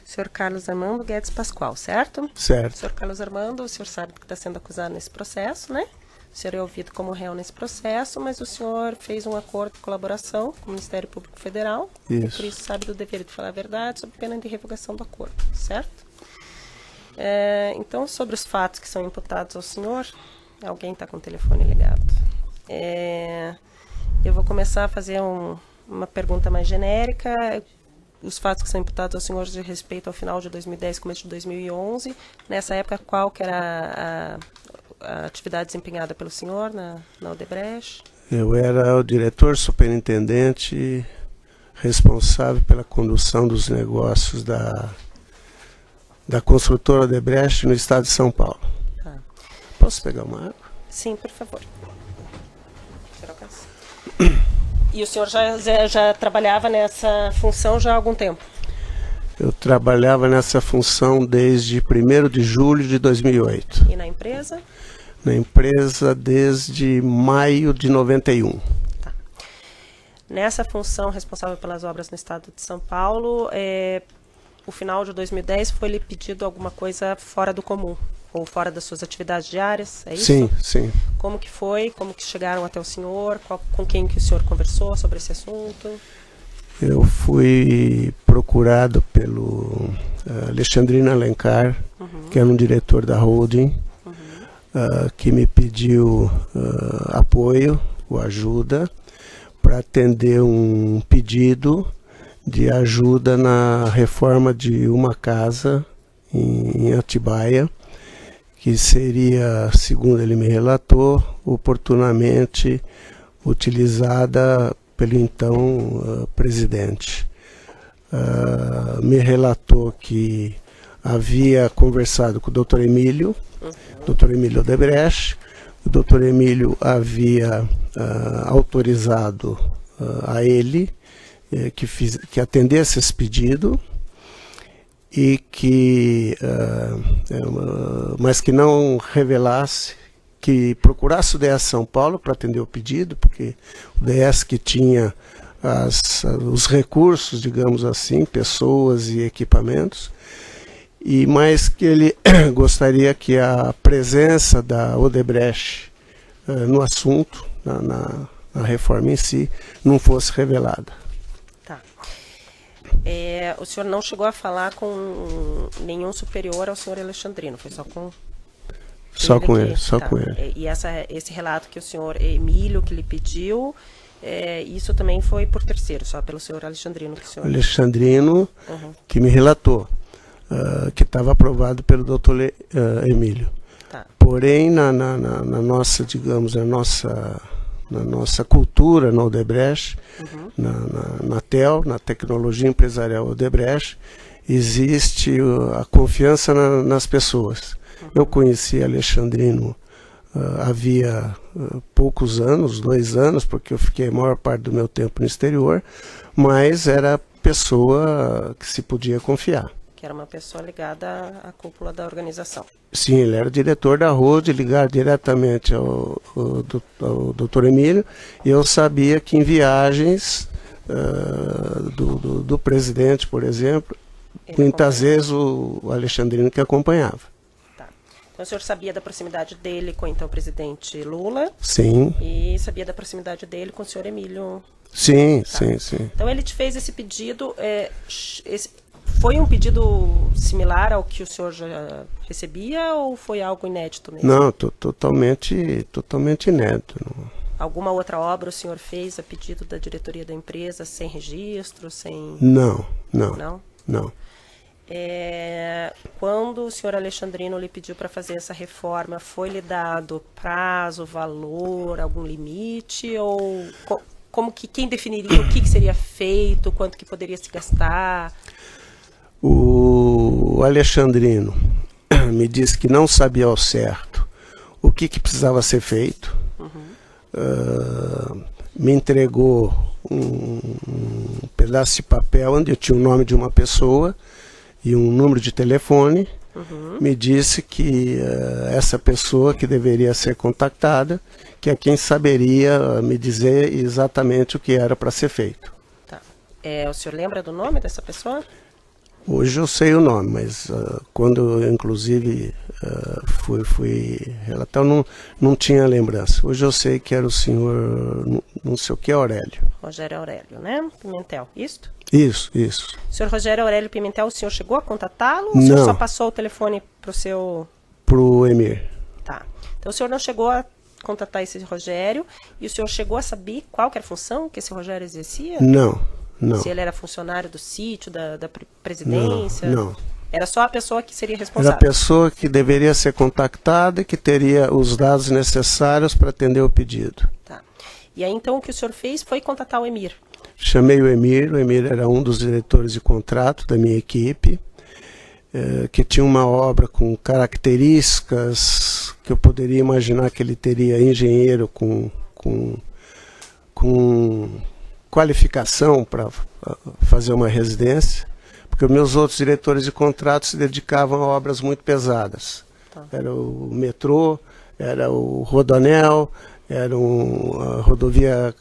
Senhor Carlos Armando Guedes Pascoal, certo? Certo. Senhor Carlos Armando, o senhor sabe que está sendo acusado nesse processo, né? O senhor é ouvido como réu nesse processo, mas o senhor fez um acordo de colaboração com o Ministério Público Federal. Isso. E por isso sabe do dever de falar a verdade, sob pena de revogação do acordo, certo? Então, sobre os fatos que são imputados ao senhor, alguém está com o telefone ligado. Eu vou começar a fazer uma pergunta mais genérica. Os fatos que são imputados ao senhor de respeito ao final de 2010 começo de 2011. Nessa época, qual que era a atividade desempenhada pelo senhor na Odebrecht? Eu era o diretor superintendente responsável pela condução dos negócios da construtora Odebrecht no estado de São Paulo. Tá. Posso pegar uma água? Sim, por favor. E o senhor já trabalhava nessa função já há algum tempo? Eu trabalhava nessa função desde 1º de julho de 2008. E na empresa? Na empresa desde maio de 91. Tá. Nessa função responsável pelas obras no estado de São Paulo, o final de 2010 foi-lhe pedido alguma coisa fora do comum? Ou fora das suas atividades diárias, é isso? Sim, sim. Como que foi? Como que chegaram até o senhor? Com quem que o senhor conversou sobre esse assunto? Eu fui procurado pelo Alexandrino Alencar, que era um diretor da holding, que me pediu apoio ou ajuda para atender um pedido de ajuda na reforma de uma casa em Atibaia, que seria, segundo ele me relatou, oportunamente utilizada pelo então presidente. Me relatou que havia conversado com o Dr. Emílio, Dr. Emílio Odebrecht. O Dr. Emílio havia autorizado a ele que atendesse esse pedido, e mas que não revelasse, que procurasse o DS São Paulo para atender o pedido, porque o DS que tinha os recursos, digamos assim, pessoas e equipamentos, mas que ele gostaria que a presença da Odebrecht no assunto, na reforma em si, não fosse revelada. O senhor não chegou a falar com nenhum superior ao senhor Alexandrino, foi só com ele? Só com ele. E esse relato que o senhor Emílio que lhe pediu, isso também foi por terceiro, só pelo senhor Alexandrino? Alexandrino que me relatou, que estava aprovado pelo doutor Emílio. Tá. Porém, na nossa, digamos, na nossa cultura na Odebrecht, na TEL, na Tecnologia Empresarial Odebrecht, existe a confiança nas pessoas. Eu conheci Alexandrino havia poucos anos, 2 anos, porque eu fiquei a maior parte do meu tempo no exterior, mas era pessoa que se podia confiar. Que era uma pessoa ligada à cúpula da organização. Sim, ele era diretor da ROD, ligado diretamente ao Dr. Emílio, e eu sabia que em viagens do presidente, por exemplo, muitas vezes o Alexandrino que acompanhava. Tá. Então o senhor sabia da proximidade dele com então, o presidente Lula? Sim. E sabia da proximidade dele com o senhor Emílio? Sim, tá. sim. Então ele te fez esse pedido, foi um pedido similar ao que o senhor já recebia ou foi algo inédito mesmo? Não, totalmente inédito. Alguma outra obra o senhor fez a pedido da diretoria da empresa, sem registro, sem... Não. Quando o senhor Alexandrino lhe pediu para fazer essa reforma, foi-lhe dado prazo, valor, algum limite? Ou quem definiria o que seria feito, quanto que poderia se gastar? O Alexandrino me disse que não sabia ao certo o que precisava ser feito. Me entregou um pedaço de papel onde eu tinha o nome de uma pessoa e um número de telefone. Me disse que essa pessoa que deveria ser contactada, que é quem saberia me dizer exatamente o que era para ser feito. Tá. O senhor lembra do nome dessa pessoa? Hoje eu sei o nome, mas quando eu, inclusive, fui relatar, eu não tinha lembrança. Hoje eu sei que era o senhor, não sei o que, Aurélio. Rogério Aurélio, né? Pimentel, isto? Isso. O senhor Rogério Aurélio Pimentel, o senhor chegou a contatá-lo? Ou o senhor só passou o telefone para o seu... Para o Emir. Tá. Então o senhor não chegou a contatar esse Rogério, e o senhor chegou a saber qual que era a função que esse Rogério exercia? Não. Se ele era funcionário do sítio, da presidência? Não. Era só a pessoa que seria responsável? Era a pessoa que deveria ser contactada e que teria os dados necessários para atender o pedido. Tá. E aí então o que o senhor fez foi contatar o Emir? Chamei o Emir era um dos diretores de contrato da minha equipe, que tinha uma obra com características que eu poderia imaginar que ele teria engenheiro com qualificação para fazer uma residência, porque os meus outros diretores de contrato se dedicavam a obras muito pesadas. Tá. Era o metrô, era o Rodoanel, era a rodovia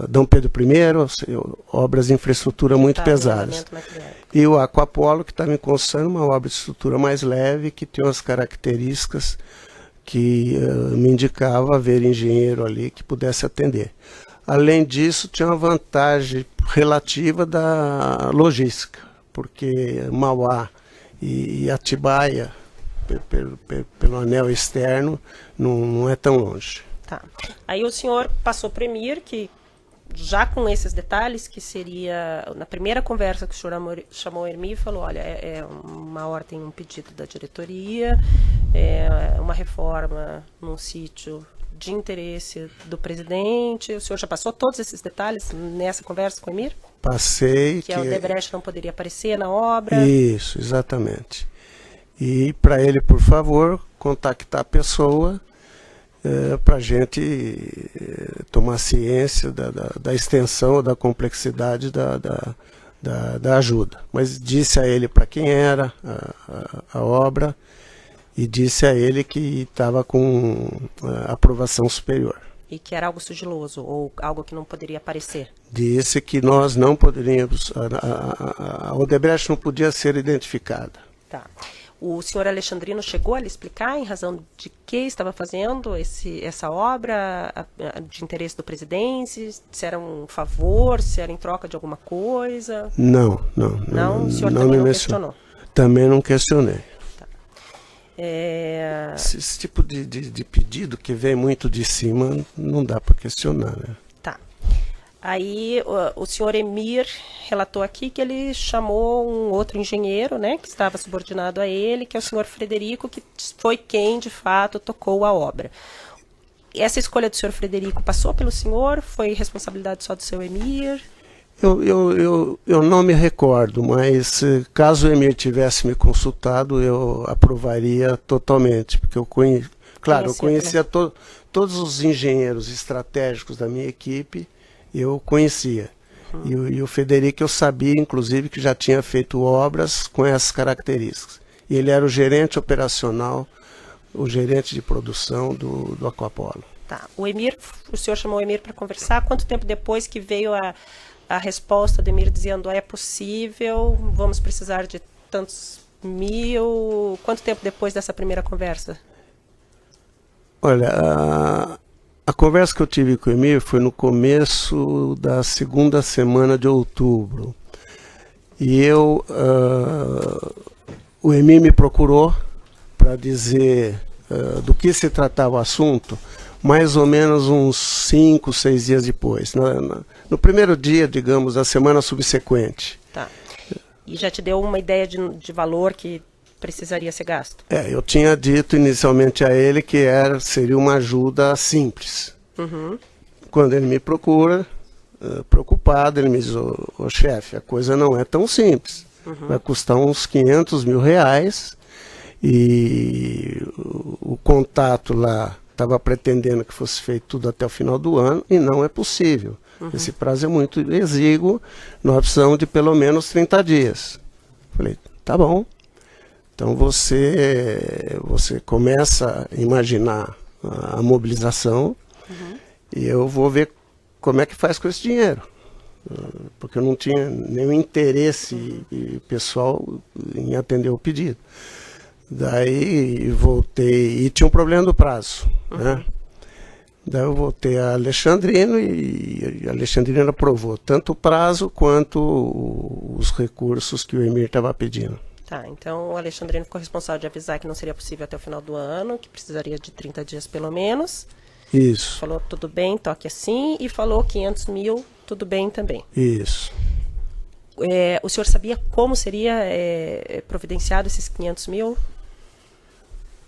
Dom Pedro I, ou seja, obras de infraestrutura muito pesadas. E o Aquapolo, que estava em construção, uma obra de estrutura mais leve, que tinha umas características que me indicava haver engenheiro ali que pudesse atender. Além disso, tinha uma vantagem relativa da logística, porque Mauá e Atibaia, pelo anel externo, não é tão longe. Tá. Aí o senhor passou para o Emir, que já com esses detalhes, que seria na primeira conversa que o senhor chamou o Emir, falou, olha, uma hora tem um pedido da diretoria, uma reforma num sítio de interesse do presidente. O senhor já passou todos esses detalhes nessa conversa com o Emir? Passei. Que a Odebrecht não poderia aparecer na obra? Isso, exatamente. E para ele, por favor, contactar a pessoa para a gente tomar ciência da extensão, da complexidade da ajuda. Mas disse a ele para quem era a obra, e disse a ele que estava com aprovação superior. E que era algo sigiloso, ou algo que não poderia aparecer? Disse que nós não poderíamos, a Odebrecht não podia ser identificada. Tá. O senhor Alexandrino chegou a lhe explicar em razão de que estava fazendo essa obra de interesse do presidente? Se era um favor, se era em troca de alguma coisa? Não. O senhor também não questionou? Também não questionei. Tá. Esse tipo de pedido que vem muito de cima, não dá para questionar, né? Tá. Aí o senhor Emir relatou aqui que ele chamou um outro engenheiro, né, que estava subordinado a ele, que é o senhor Frederico, que foi quem, de fato, tocou a obra. Essa escolha do senhor Frederico passou pelo senhor? Foi responsabilidade só do seu Emir? Eu não me recordo, mas caso o Emir tivesse me consultado, eu aprovaria totalmente, porque eu conhecia todos os engenheiros estratégicos da minha equipe, eu conhecia. E o Federico eu sabia, inclusive, que já tinha feito obras com essas características. E ele era o gerente operacional, o gerente de produção do Aquapolo. Tá. O senhor chamou o Emir para conversar. Quanto tempo depois que veio a resposta do Emir dizendo é possível, vamos precisar de tantos mil? Quanto tempo depois dessa primeira conversa? Olha, a conversa que eu tive com o Emir foi no começo da segunda semana de outubro. E o Emir me procurou para dizer do que se tratava o assunto, mais ou menos uns 5, 6 dias depois. No primeiro dia, digamos, da semana subsequente. Tá. E já te deu uma ideia de valor que precisaria ser gasto? Eu tinha dito inicialmente a ele que seria uma ajuda simples. Uhum. Quando ele me procura, preocupado, ele me diz, ô chefe, a coisa não é tão simples. Uhum. Vai custar uns 500 mil reais e o contato lá estava pretendendo que fosse feito tudo até o final do ano e não é possível. Uhum. Esse prazo é muito exíguo, nós precisamos de pelo menos 30 dias. Falei, tá bom. Então você começa a imaginar a mobilização, e eu vou ver como é que faz com esse dinheiro. porque eu não tinha nenhum interesse pessoal em atender o pedido. Daí voltei, e tinha um problema do prazo, né? Daí eu voltei a Alexandrino e a Alexandrino aprovou tanto o prazo quanto os recursos que o Emir estava pedindo. Tá, então o Alexandrino ficou responsável de avisar que não seria possível até o final do ano, que precisaria de 30 dias pelo menos. Isso. Falou tudo bem, toque assim, e falou 500 mil, tudo bem também. Isso. O senhor sabia como seria providenciado esses 500 mil?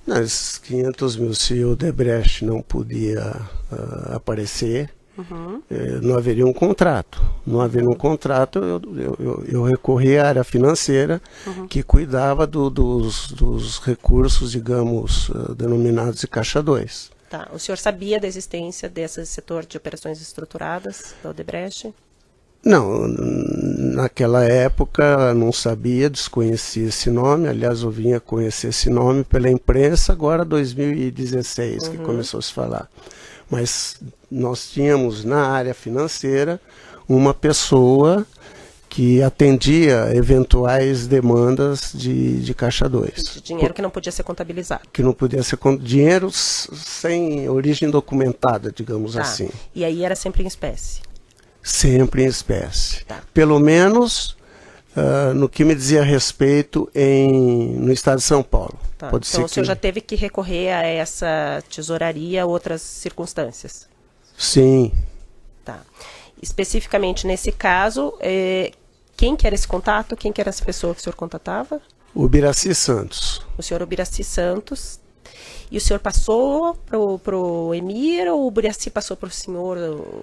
Não, esses 500 mil, se o Odebrecht não podia aparecer, não haveria um contrato. Não havendo um contrato, eu recorri à área financeira que cuidava dos recursos, digamos, denominados de Caixa 2. Tá. O senhor sabia da existência desse setor de operações estruturadas da Odebrecht? Não, naquela época não sabia, desconhecia esse nome. Aliás, eu vinha conhecer esse nome pela imprensa, agora 2016 que começou a se falar. Mas nós tínhamos na área financeira uma pessoa que atendia eventuais demandas de Caixa 2. De dinheiro que não podia ser contabilizado. Que não podia ser dinheiro sem origem documentada, digamos assim. E aí era sempre em espécie? Sempre em espécie. Tá. Pelo menos no que me dizia respeito no estado de São Paulo. Tá. Pode então ser o senhor já teve que recorrer a essa tesouraria ou outras circunstâncias? Sim. Tá. Especificamente nesse caso, quem que era esse contato? Quem que era essa pessoa que o senhor contatava? O Ubiraci Santos. O senhor Ubiraci Santos. E o senhor passou para o Emir ou o Ubiraci passou para o senhor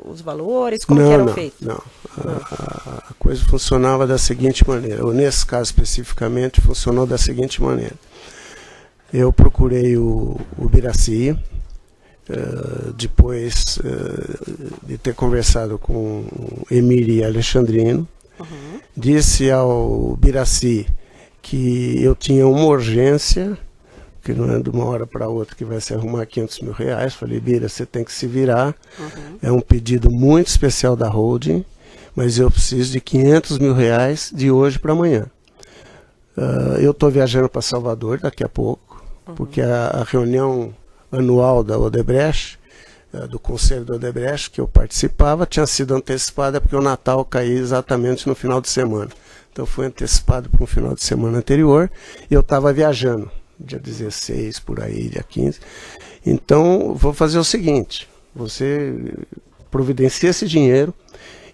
os valores? Como que eram feitos? Não, a coisa funcionava da seguinte maneira. Nesse caso especificamente, funcionou da seguinte maneira. Eu procurei o Ubiraci, depois de ter conversado com o Emir e Alexandrino, disse ao Ubiraci que eu tinha uma urgência, que não é de uma hora para outra que vai se arrumar 500 mil reais. Falei, Bira, você tem que se virar. É um pedido muito especial da holding, mas eu preciso de 500 mil reais de hoje para amanhã. Eu estou viajando para Salvador daqui a pouco, porque a reunião anual da Odebrecht, do Conselho da Odebrecht, que eu participava, tinha sido antecipada porque o Natal caía exatamente no final de semana. Então foi antecipado para um final de semana anterior e eu estava viajando. Dia 16, por aí, dia 15. Então, vou fazer o seguinte, você providencia esse dinheiro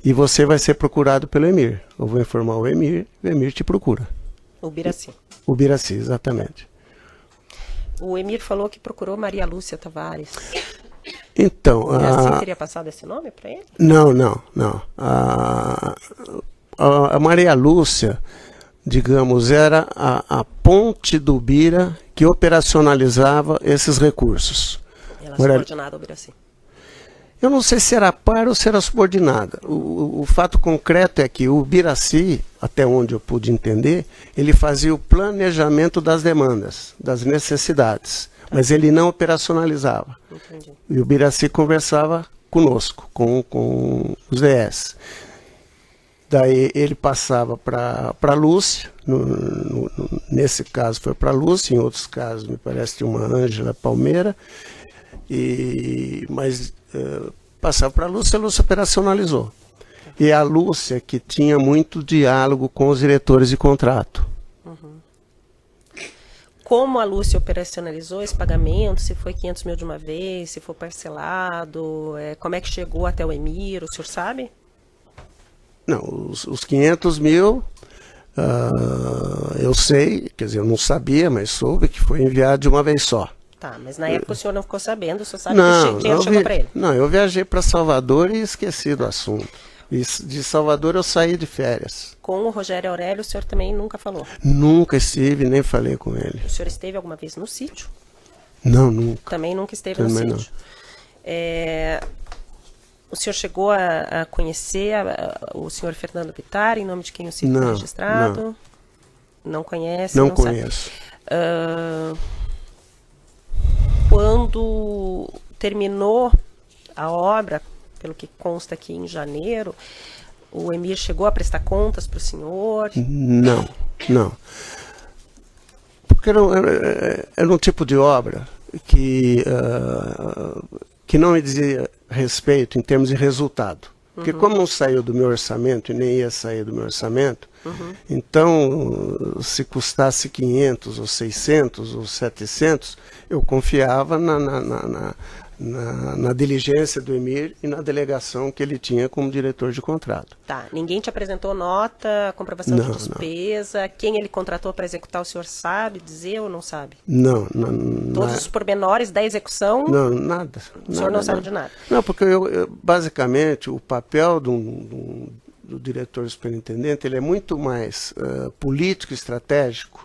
e você vai ser procurado pelo Emir. Eu vou informar o Emir te procura. O Ubiraci. O Ubiraci, exatamente. O Emir falou que procurou Maria Lúcia Tavares. Então... O Ubiraci teria passado esse nome para ele? Não. A Maria Lúcia, digamos, era a ponte do Bira que operacionalizava esses recursos. Ela subordinada ao Ubiraci. Eu não sei se era par ou se era subordinada. O fato concreto é que o Ubiraci, até onde eu pude entender, ele fazia o planejamento das demandas, das necessidades, mas ele não operacionalizava. Entendi. E o Ubiraci conversava conosco, com os DS. Daí ele passava para a Lúcia, nesse caso foi para a Lúcia, em outros casos me parece de uma Ângela Palmeira, mas passava para a Lúcia operacionalizou. E a Lúcia que tinha muito diálogo com os diretores de contrato. Como a Lúcia operacionalizou esse pagamento, se foi 500 mil de uma vez, se foi parcelado, como é que chegou até o Emir, o senhor sabe? Não, os 500 mil, eu sei, quer dizer, eu não sabia, mas soube que foi enviado de uma vez só. Tá, mas na época o senhor não ficou sabendo, o senhor sabe que o dinheiro chegou para ele? Não, eu viajei para Salvador e esqueci do assunto. E de Salvador eu saí de férias. Com o Rogério Aurélio o senhor também nunca falou? Nunca estive, nem falei com ele. O senhor esteve alguma vez no sítio? Não, nunca. Também nunca esteve no sítio. O senhor chegou a conhecer o senhor Fernando Bittar, em nome de quem o sítio foi registrado? Não conhece? Não conheço. Quando terminou a obra, pelo que consta aqui em janeiro, O Emir chegou a prestar contas para o senhor? Não, não. Porque era um tipo de obra que não me dizia respeito em termos de resultado. Porque como não saiu do meu orçamento e nem ia sair do meu orçamento, então se custasse 500 ou 600 ou 700, eu confiava na diligência do Emir e na delegação que ele tinha como diretor de contrato. Tá, ninguém te apresentou nota, comprovação de despesa, não. Quem ele contratou para executar o senhor sabe dizer ou não sabe? Não. Todos os pormenores da execução? Não, nada. O senhor não sabe de nada? Não, porque basicamente o papel do diretor superintendente ele é muito mais político e estratégico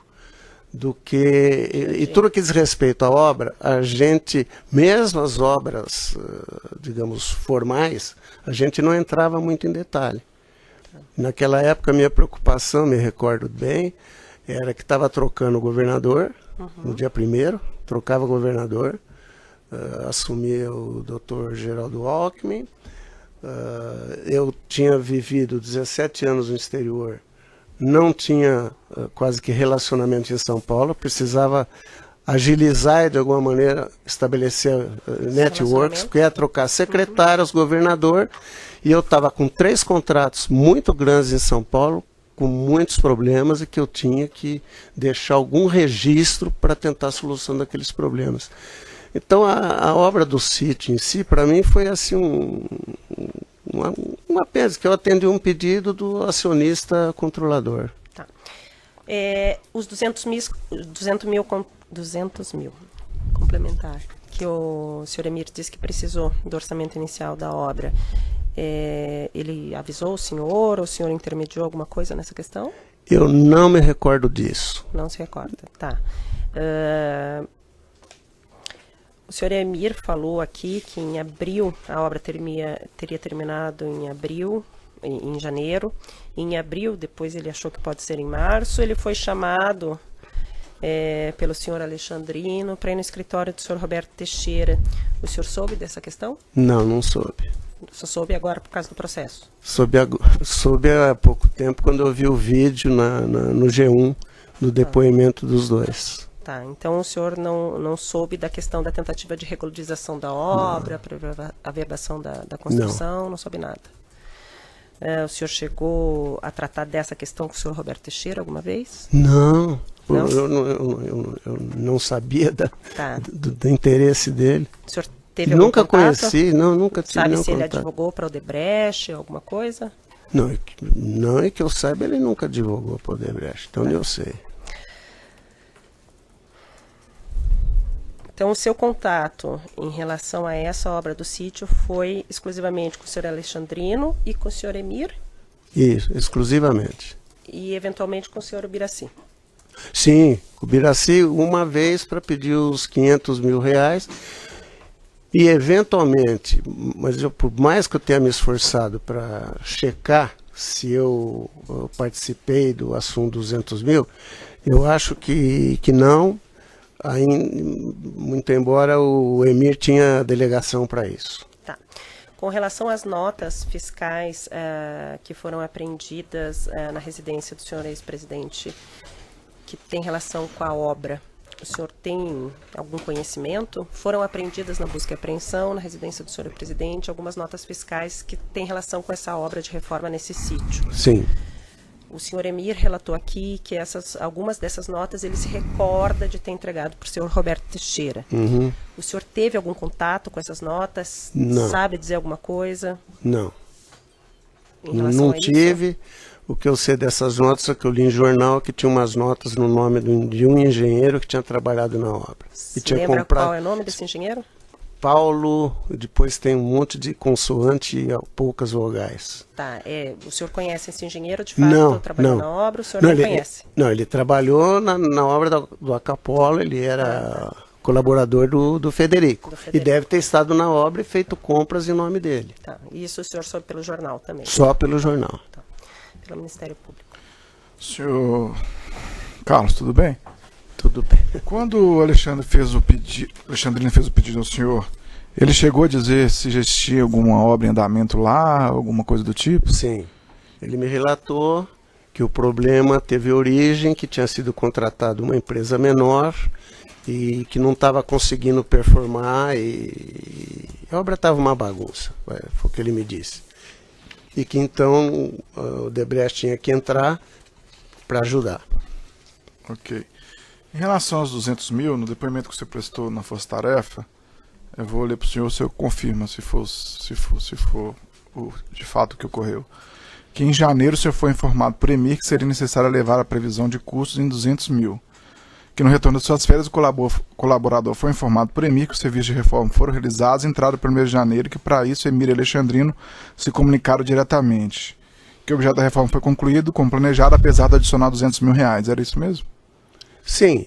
do que... E tudo que diz respeito à obra, a gente, mesmo as obras, digamos, formais, a gente não entrava muito em detalhe. Naquela época, a minha preocupação, me recordo bem, era que estava trocando o governador, no dia 1º, trocava o governador, assumia o Dr. Geraldo Alckmin. Eu tinha vivido 17 anos no exterior, não tinha quase que relacionamento em São Paulo, precisava agilizar e de alguma maneira estabelecer networks, porque ia trocar secretários, governador, e eu estava com 3 contratos muito grandes em São Paulo, com muitos problemas, e que eu tinha que deixar algum registro para tentar a solução daqueles problemas. Então a obra do sítio em si, para mim, foi assim uma pena, que eu atendi um pedido do acionista controlador. Tá. Os 200 mil complementar, que o senhor Emir disse que precisou do orçamento inicial da obra, ele avisou o senhor intermediou alguma coisa nessa questão? Eu não me recordo disso. Não se recorda, tá. O senhor Emir falou aqui que em abril a obra teria terminado em janeiro. Em abril, depois ele achou que pode ser em março, ele foi chamado pelo senhor Alexandrino para ir no escritório do senhor Roberto Teixeira. O senhor soube dessa questão? Não soube. Só soube agora por causa do processo? Soube há pouco tempo, quando eu vi o vídeo no G1 do depoimento dos dois. Tá, então o senhor não soube da questão da tentativa de regularização da obra, a verbação da construção, não soube nada. O senhor chegou a tratar dessa questão com o senhor Roberto Teixeira alguma vez? Não? Eu não sabia do interesse dele. O senhor teve algum nunca contato? Conheci, nunca tive nenhum contato. Sabe se ele contato. advogou para o Odebrecht, alguma coisa? Não é que eu saiba, ele nunca advogou para o Odebrecht, então eu sei. Então, o seu contato em relação a essa obra do sítio foi exclusivamente com o senhor Alexandrino e com o senhor Emir? Isso, exclusivamente. E, eventualmente, com o senhor Ubiraci? Sim, o Ubiraci uma vez para pedir os 500 mil reais e, eventualmente, mas por mais que eu tenha me esforçado para checar se eu participei do assunto 200 mil, eu acho que não. Muito embora o Emir tinha delegação para isso. Tá. Com relação às notas fiscais que foram apreendidas na residência do senhor ex-presidente, que tem relação com a obra, o senhor tem algum conhecimento? Foram apreendidas na busca e apreensão na residência do senhor presidente algumas notas fiscais que têm relação com essa obra de reforma nesse sítio. Sim. O senhor Emir relatou aqui que algumas dessas notas ele se recorda de ter entregado para o senhor Roberto Teixeira. O senhor teve algum contato com essas notas? Não. Sabe dizer alguma coisa? Não. Não tive. O que eu sei dessas notas é que eu li em jornal que tinha umas notas no nome de um engenheiro que tinha trabalhado na obra. Você lembra qual é o nome desse engenheiro? Paulo, depois tem um monte de consoante e poucas vogais. Tá, o senhor conhece esse engenheiro, de fato, trabalhou na obra, o senhor não conhece? Ele trabalhou na obra do Acapolo, ele era colaborador do Federico. E deve ter estado na obra e feito compras em nome dele. Tá, e isso o senhor soube pelo jornal também? Só pelo jornal. Tá. Pelo Ministério Público. Senhor Carlos, tudo bem? Tudo bem. Quando o Alexandrino fez o pedido ao senhor, ele chegou a dizer se já existia alguma obra em andamento lá, alguma coisa do tipo? Sim. Ele me relatou que o problema teve origem, que tinha sido contratado uma empresa menor e que não estava conseguindo performar e a obra estava uma bagunça, foi o que ele me disse. E que então o Odebrecht tinha que entrar para ajudar. Ok. Em relação aos 200 mil, no depoimento que você prestou na Força Tarefa, eu vou ler para o senhor, o senhor confirma se for de fato o que ocorreu. Que em janeiro o senhor foi informado por EMIR que seria necessário levar a previsão de custos em 200 mil. Que no retorno de suas férias o colaborador foi informado por EMIR que os serviços de reforma foram realizados e entraram no 1º de janeiro e que para isso EMIR e Alexandrino se comunicaram diretamente. Que o objeto da reforma foi concluído como planejado, apesar de adicionar 200 mil reais. Era isso mesmo? Sim.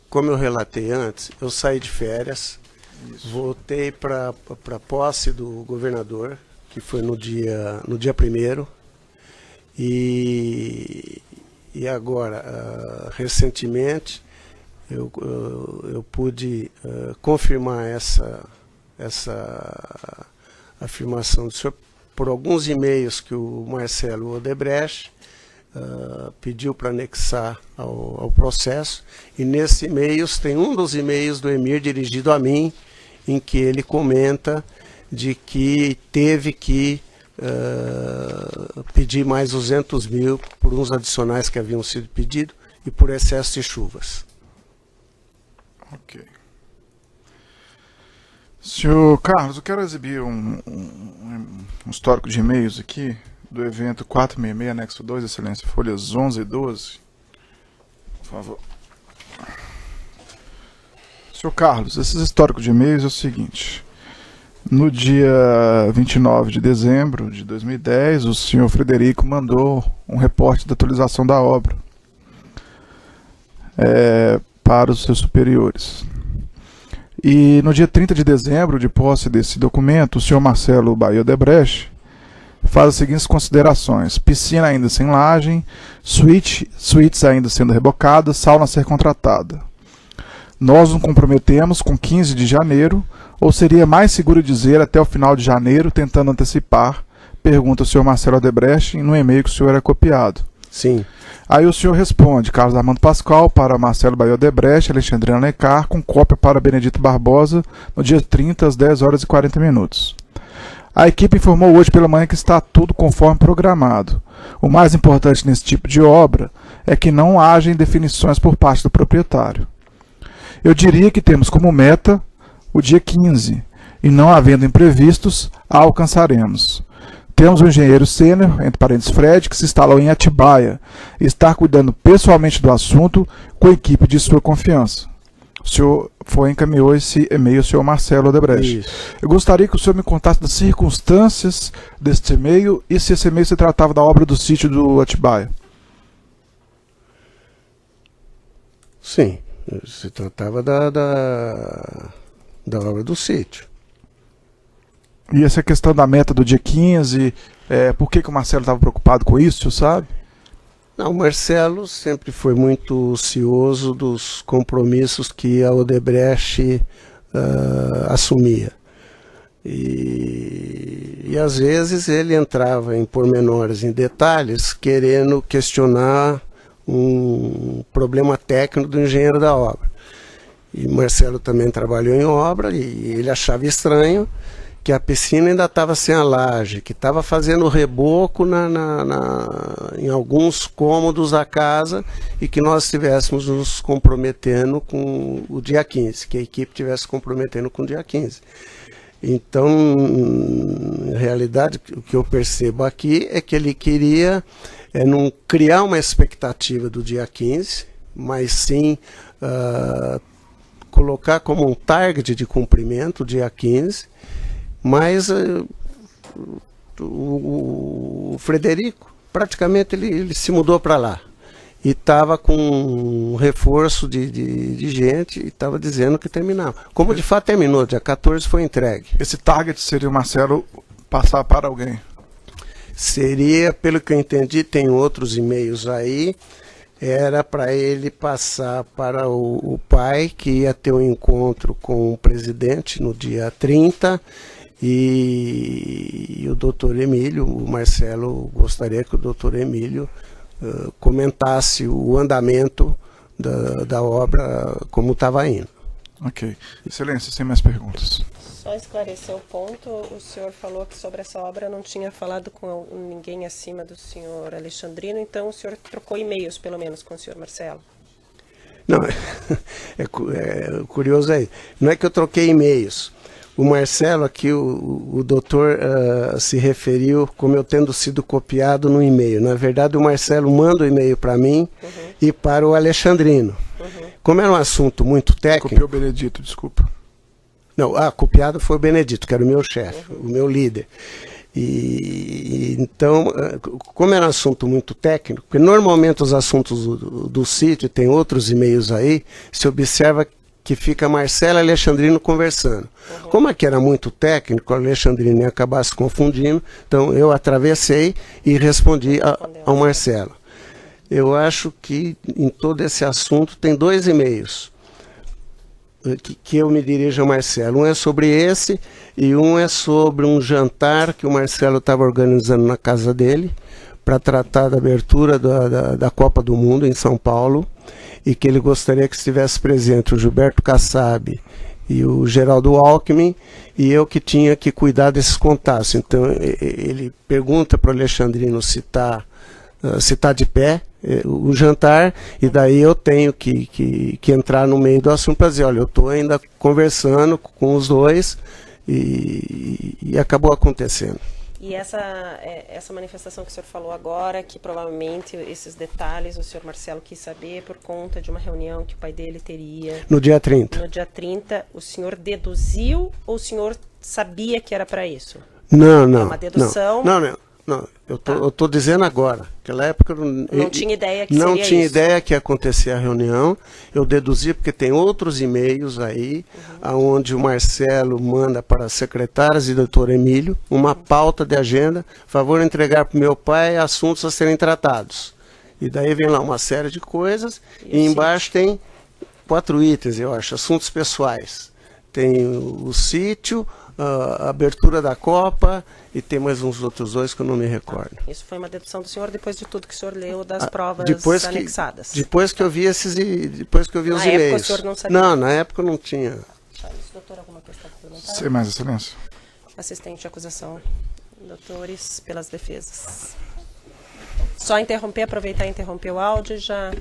Como eu relatei antes, eu saí de férias, voltei para a posse do governador, que foi no dia 1º, e agora, recentemente, eu pude confirmar essa afirmação do senhor por alguns e-mails que o Marcelo Odebrecht pediu para anexar ao processo, e nesses e-mails tem um dos e-mails do EMIR dirigido a mim, em que ele comenta de que teve que pedir mais 200 mil por uns adicionais que haviam sido pedidos e por excesso de chuvas. Ok. Senhor Carlos, eu quero exibir um histórico de e-mails aqui do evento 466, anexo 2, excelência, folhas 11 e 12. Por favor. Senhor Carlos, esses históricos de e-mails é o seguinte. No dia 29 de dezembro de 2010, o senhor Frederico mandou um reporte da atualização da obra para os seus superiores. E no dia 30 de dezembro, de posse desse documento, o senhor Marcelo Baio Odebrecht faz as seguintes considerações: piscina ainda sem laje, suítes ainda sendo rebocadas, sauna a ser contratada. Nós nos comprometemos com 15 de janeiro, ou seria mais seguro dizer até o final de janeiro, tentando antecipar? Pergunta o senhor Marcelo Odebrecht no e-mail que o senhor é copiado. Sim. Aí o senhor responde: Carlos Armando Pascoal para Marcelo Baio Odebrecht, Alexandrino Alencar, com cópia para Benedito Barbosa, no dia 30, às 10 horas e 40 minutos. A equipe informou hoje pela manhã que está tudo conforme programado. O mais importante nesse tipo de obra é que não haja indefinições por parte do proprietário. Eu diria que temos como meta o dia 15, e não havendo imprevistos, a alcançaremos. Temos o engenheiro sênior, entre parênteses Fred, que se instalou em Atibaia e está cuidando pessoalmente do assunto com a equipe de sua confiança. O senhor encaminhou esse e-mail ao senhor Marcelo Odebrecht. Isso. Eu gostaria que o senhor me contasse das circunstâncias desse e-mail e se esse e-mail se tratava da obra do sítio do Atibaia. Sim, se tratava da obra do sítio. E essa questão da meta do dia 15, por que o Marcelo estava preocupado com isso, o senhor sabe? Não, o Marcelo sempre foi muito cioso dos compromissos que a Odebrecht assumia. E às vezes ele entrava em pormenores, em detalhes, querendo questionar um problema técnico do engenheiro da obra. E Marcelo também trabalhou em obra e ele achava estranho que a piscina ainda estava sem a laje, que estava fazendo reboco em alguns cômodos da casa e que nós estivéssemos nos comprometendo com o dia 15, que a equipe estivesse comprometendo com o dia 15. Então, em realidade, o que eu percebo aqui é que ele queria não criar uma expectativa do dia 15, mas sim colocar como um target de cumprimento o dia 15, mas o Frederico, praticamente ele se mudou para lá e estava com um reforço de gente e estava dizendo que terminava. Como de fato terminou, dia 14 foi entregue. Esse target seria o Marcelo passar para alguém? Seria, pelo que eu entendi, tem outros e-mails aí, era para ele passar para o pai, que ia ter um encontro com o presidente no dia 30, E o doutor Emílio, o Marcelo, gostaria que o doutor Emílio comentasse o andamento da obra, como estava indo. Ok. Excelência, sem mais perguntas. Só esclarecer o ponto, o senhor falou que sobre essa obra não tinha falado com ninguém acima do senhor Alexandrino, então o senhor trocou e-mails, pelo menos, com o senhor Marcelo? Não, curioso aí. Não é que eu troquei e-mails. O Marcelo aqui, o doutor se referiu como eu tendo sido copiado no e-mail. Na verdade, o Marcelo manda o e-mail para mim e para o Alexandrino. Como era um assunto muito técnico... Copiou o Benedito, desculpa. Não, copiado foi o Benedito, que era o meu chefe, o meu líder. Então, como era um assunto muito técnico, porque normalmente os assuntos do sítio, tem outros e-mails aí, se observa que fica Marcelo e Alexandrino conversando. Como aqui era muito técnico, o Alexandrino ia acabar se confundindo, então eu atravessei e respondi ao Marcelo. Eu acho que em todo esse assunto tem 2 e-mails que eu me dirijo ao Marcelo. Um é sobre esse e um é sobre um jantar que o Marcelo estava organizando na casa dele para tratar da abertura da Copa do Mundo em São Paulo, e que ele gostaria que estivesse presente o Gilberto Kassab e o Geraldo Alckmin, e eu que tinha que cuidar desses contatos. Então ele pergunta para o Alexandrino se está de pé o jantar, e daí eu tenho que entrar no meio do assunto para dizer, olha, eu estou ainda conversando com os dois, e acabou acontecendo. E essa manifestação que o senhor falou agora, que provavelmente esses detalhes o senhor Marcelo quis saber por conta de uma reunião que o pai dele teria... No dia 30. No dia 30, o senhor deduziu ou o senhor sabia que era para isso? Não. É uma dedução? Não, eu tô dizendo agora. Naquela época eu não tinha ideia que não seria tinha isso. ideia que ia acontecer a reunião. Eu deduzi porque tem outros e-mails aí, onde o Marcelo manda para as secretárias e doutor Emílio uma pauta de agenda, favor entregar para o meu pai assuntos a serem tratados. E daí vem lá uma série de coisas, e embaixo tem 4 itens, eu acho, assuntos pessoais. Tem o sítio, a abertura da Copa, e tem mais uns outros 2 que eu não me recordo. Isso foi uma dedução do senhor depois de tudo que o senhor leu das provas anexadas? Depois que eu vi os e-mails. Na época o senhor não sabia? Não, na época não tinha. Doutor, alguma questão complementar? Sem mais, excelência. Assistente de acusação, doutores, pelas defesas. Só interromper, aproveitar e interromper o áudio e já